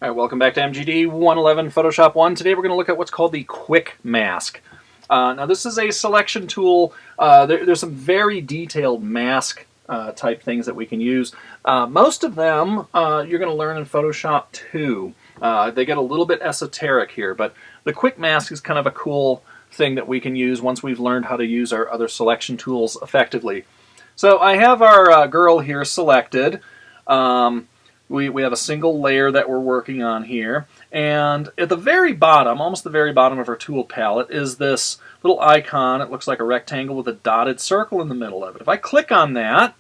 All right, welcome back to MGD 111 Photoshop 1. Today we're going to look at what's called the Quick Mask. Now this is a selection tool. There's some very detailed mask type things that we can use. Most of them you're going to learn in Photoshop 2. They get a little bit esoteric here, but the Quick Mask is kind of a cool thing that we can use once we've learned how to use our other selection tools effectively. So I have our girl here selected. We have a single layer that we're working on here, and at the very bottom, almost the very bottom of our tool palette, is this little icon. It looks like a rectangle with a dotted circle in the middle of it. If I click on that,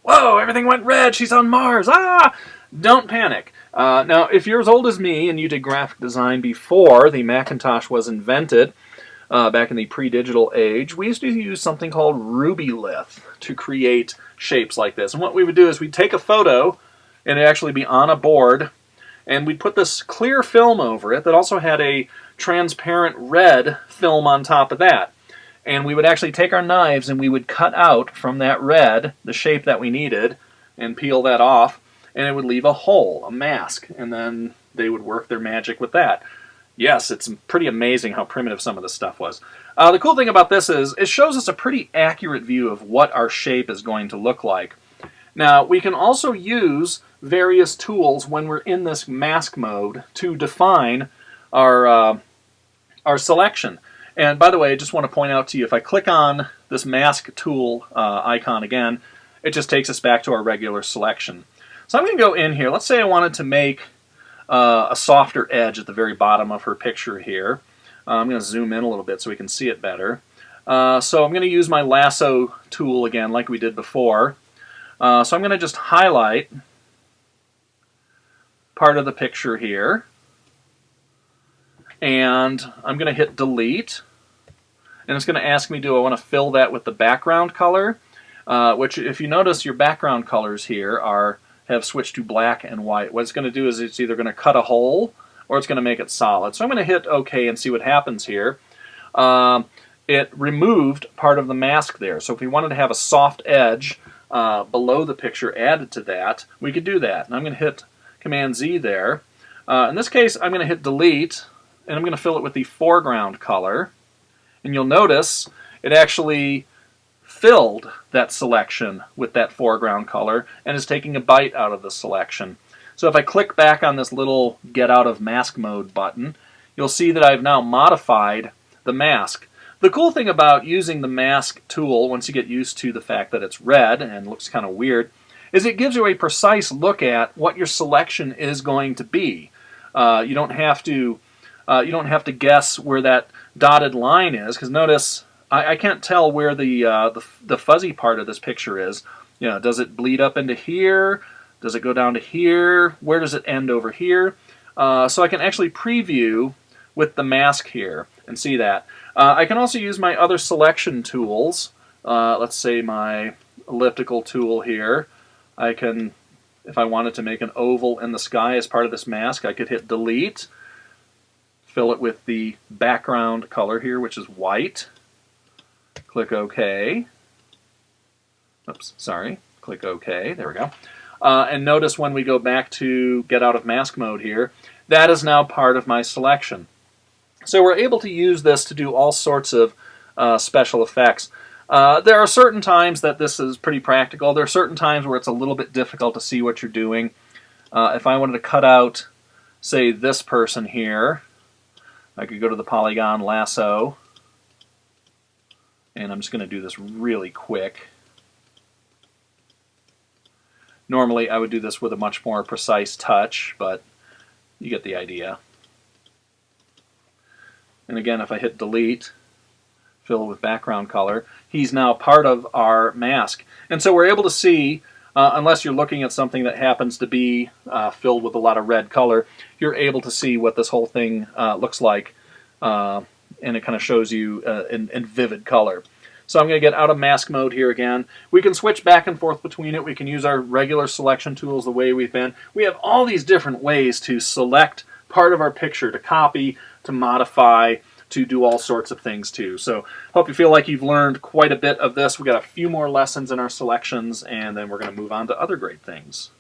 whoa, everything went red, she's on Mars, ah! Don't panic. Now, if you're as old as me and you did graphic design before the Macintosh was invented, back in the pre-digital age, we used to use something called Rubylith to create shapes like this. And what we would do is we'd take a photo, and it'd actually be on a board, and we'd put this clear film over it that also had a transparent red film on top of that. And we would actually take our knives and we would cut out from that red the shape that we needed and peel that off, and it would leave a hole, a mask, and then they would work their magic with that. Yes, it's pretty amazing how primitive some of this stuff was. The cool thing about this is it shows us a pretty accurate view of what our shape is going to look like. Now, we can also use various tools when we're in this mask mode to define our selection. And by the way, I just want to point out to you, if I click on this mask tool icon again, it just takes us back to our regular selection. So I'm going to go in here. Let's say I wanted to make a softer edge at the very bottom of her picture here. I'm going to zoom in a little bit so we can see it better. So I'm going to use my lasso tool again like we did before. So I'm going to just highlight part of the picture here, and I'm going to hit delete, and it's going to ask me, do I want to fill that with the background color, which, if you notice, your background colors here have switched to black and white. What it's going to do is it's either going to cut a hole or it's going to make it solid. So I'm going to hit OK and see what happens here. It removed part of the mask there, so if we wanted to have a soft edge below the picture added to that, we could do that. And I'm going to hit Command Z there. In this case, I'm going to hit delete, and I'm going to fill it with the foreground color. And you'll notice it actually filled that selection with that foreground color and is taking a bite out of the selection. So if I click back on this little Get Out of Mask Mode button, you'll see that I've now modified the mask. The cool thing about using the mask tool, once you get used to the fact that it's red and looks kind of weird, is it gives you a precise look at what your selection is going to be. You don't have to guess where that dotted line is, because notice I can't tell where the fuzzy part of this picture is. You know, does it bleed up into here? Does it go down to here? Where does it end over here? So I can actually preview with the mask here and see that. I can also use my other selection tools. Let's say my elliptical tool here. I can, if I wanted to make an oval in the sky as part of this mask, I could hit delete, fill it with the background color here, which is white. Click OK. Oops, sorry. Click OK. There we go. And notice when we go back to Get Out of Mask Mode here, that is now part of my selection. So we're able to use this to do all sorts of special effects. There are certain times that this is pretty practical. There are certain times where it's a little bit difficult to see what you're doing. If I wanted to cut out, say, this person here, I could go to the polygon lasso, and I'm just going to do this really quick. Normally I would do this with a much more precise touch, but you get the idea. And again, if I hit delete, fill with background color, he's now part of our mask. And so we're able to see, unless you're looking at something that happens to be filled with a lot of red color, you're able to see what this whole thing looks like, and it kind of shows you in vivid color. So I'm going to get out of mask mode here again. We can switch back and forth between it. We can use our regular selection tools the way we've been. We have all these different ways to select part of our picture, to copy, to modify, to do all sorts of things too. So hope you feel like you've learned quite a bit of this. We've got a few more lessons in our selections, and then we're going to move on to other great things.